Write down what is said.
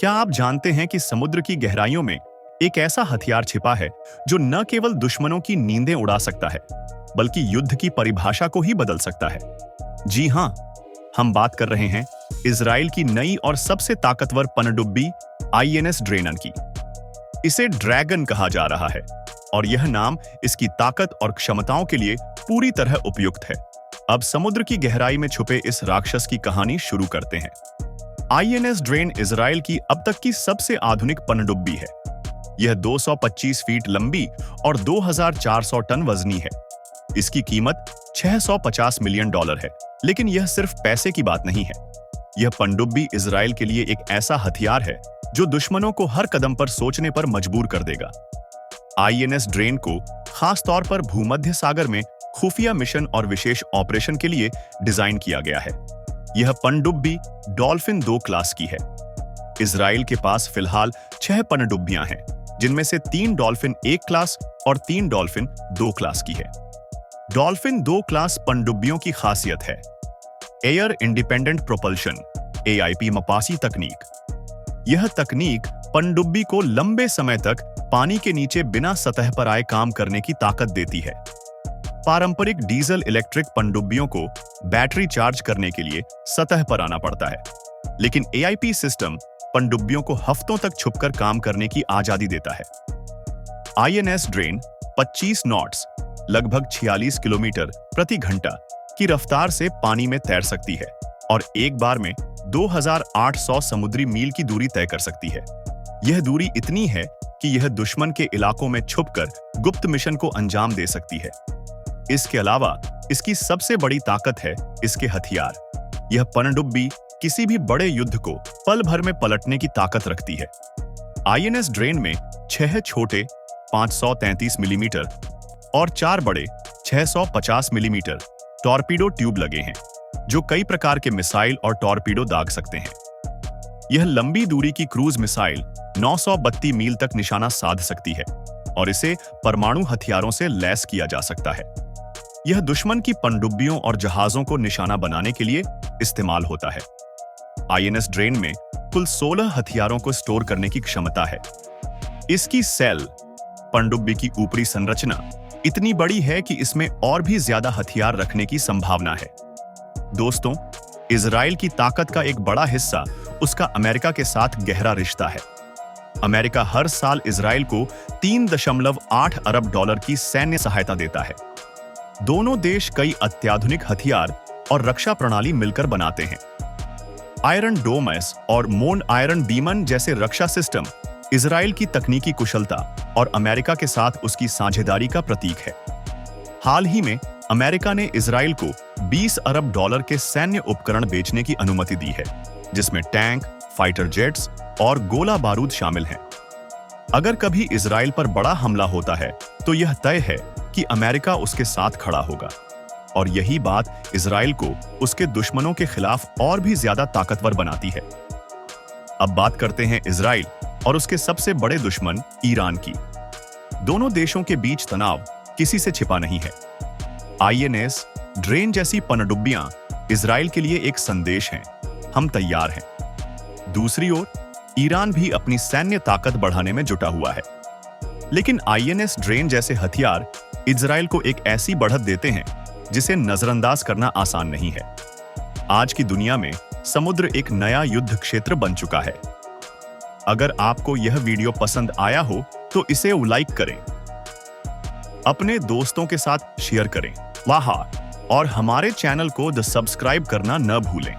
क्या आप जानते हैं कि समुद्र की गहराइयों में एक ऐसा हथियार छिपा है जो न केवल दुश्मनों की नींदें उड़ा सकता है, बल्कि युद्ध की परिभाषा को ही बदल सकता है? जी हां, हम बात कर रहे हैं इजराइल की नई और सबसे ताकतवर पनडुब्बी आईएनएस ड्रेनन की। इसे ड्रैगन कहा जा रहा है और यह नाम इसकी ताकत और क्षमताओं के लिए पूरी तरह उपयुक्त है। अब समुद्र की गहराई में छुपे इस राक्षस की कहानी शुरू करते हैं। आईएनएस ड्रेन इजराइल की अब तक की सबसे आधुनिक पनडुब्बी है। यह 225 फीट लंबी और 2400 टन वजनी है। इसकी कीमत $650 मिलियन है, लेकिन यह सिर्फ पैसे की बात नहीं है। यह पनडुब्बी इजराइल के लिए एक ऐसा हथियार है जो दुश्मनों को हर कदम पर सोचने पर मजबूर कर देगा। आईएनएस ड्रेन को खास तौर पर भूमध्य सागर में खुफिया मिशन और विशेष ऑपरेशन के लिए डिजाइन किया गया है। यह पनडुब्बी डॉल्फिन 2 क्लास की है। इजराइल के पास फिलहाल 6 पनडुब्बियां हैं, जिनमें से 3 डॉल्फिन 1 क्लास और 3 डॉल्फिन 2 क्लास की है। डॉल्फिन 2 क्लास पनडुब्बियों की खासियत है एयर इंडिपेंडेंट प्रोपल्शन AIP मपासी तकनीक। यह तकनीक पनडुब्बी को लंबे समय तक पानी के नीचे बिना सतह पर आए काम करने की ताकत देती है। पारंपरिक डीजल इलेक्ट्रिक पनडुब्बियों को बैटरी चार्ज करने के लिए सतह पर आना पड़ता है, लेकिन AIP सिस्टम पनडुब्बियों को हफ्तों तक छुपकर काम करने की आजादी देता है। आईएनएस ड्रेन 25 नॉट्स लगभग 46 किलोमीटर प्रति घंटा की रफ्तार से पानी में तैर सकती है और एक बार में 2800 समुद्री मील की दूरी तय कर सकती है। यह दूरी इतनी है कि यह दुश्मन के इलाकों में छुपकर गुप्त मिशन को अंजाम दे सकती है। इसके अलावा इसकी सबसे बड़ी ताकत है इसके हथियार। यह पनडुब्बी किसी भी बड़े युद्ध को पल भर में पलटने की ताकत रखती है। आईएनएस ड्रेन में 6 छोटे 533 मिलीमीटर और 4 बड़े 650 मिलीमीटर टॉर्पीडो ट्यूब लगे हैं, जो कई प्रकार के मिसाइल और टॉर्पीडो दाग सकते हैं। यह लंबी दूरी की क्रूज मिसाइल 932 मील तक निशाना साध सकती है और इसे परमाणु हथियारों से लैस किया जा सकता है। यह दुश्मन की पनडुब्बियों और जहाजों को निशाना बनाने के लिए इस्तेमाल होता है। आईएनएस ड्रेन में कुल 16 हथियारों को स्टोर करने की क्षमता है। इसकी सेल पनडुब्बी की ऊपरी संरचना इतनी बड़ी है कि इसमें और भी ज्यादा हथियार रखने की संभावना है। दोस्तों, इजराइल की ताकत का एक बड़ा हिस्सा उसका अमेरिका के साथ गहरा रिश्ता है। अमेरिका हर साल इजराइल को $3.8 अरब की सैन्य सहायता देता है। दोनों देश कई अत्याधुनिक हथियार और रक्षा प्रणाली मिलकर बनाते हैं। आयरन डोमस और मोन आयरन बीमन जैसे रक्षा सिस्टम इजराइल की तकनीकी कुशलता और अमेरिका के साथ उसकी साझेदारी का प्रतीक है। हाल ही में अमेरिका ने इजराइल को $20 अरब के सैन्य उपकरण बेचने की अनुमति दी है, जिसमें टैंक, फाइटर जेट्स और गोला बारूद शामिल हैं। अगर कभी इजराइल पर बड़ा हमला होता है तो यह तय है कि अमेरिका उसके साथ खड़ा होगा, और यही बात इजराइल को उसके दुश्मनों के खिलाफ और भी ज्यादा ताकतवर बनाती है। अब बात करते हैं इजराइल और उसके सबसे बड़े दुश्मन ईरान की। दोनों देशों के बीच तनाव किसी से छिपा नहीं है। आईएनएस ड्रेन जैसी पनडुब्बियां इजराइल के लिए एक संदेश हैं, हम तैयार हैं। दूसरी ओर ईरान भी अपनी सैन्य ताकत बढ़ाने में जुटा हुआ है, लेकिन आईएनएस ड्रेन जैसे हथियार इजराइल को एक ऐसी बढ़त देते हैं जिसे नजरअंदाज करना आसान नहीं है। आज की दुनिया में समुद्र एक नया युद्ध क्षेत्र बन चुका है। अगर आपको यह वीडियो पसंद आया हो तो इसे लाइक करें, अपने दोस्तों के साथ शेयर करें, और हमारे चैनल को सब्सक्राइब करना न भूलें।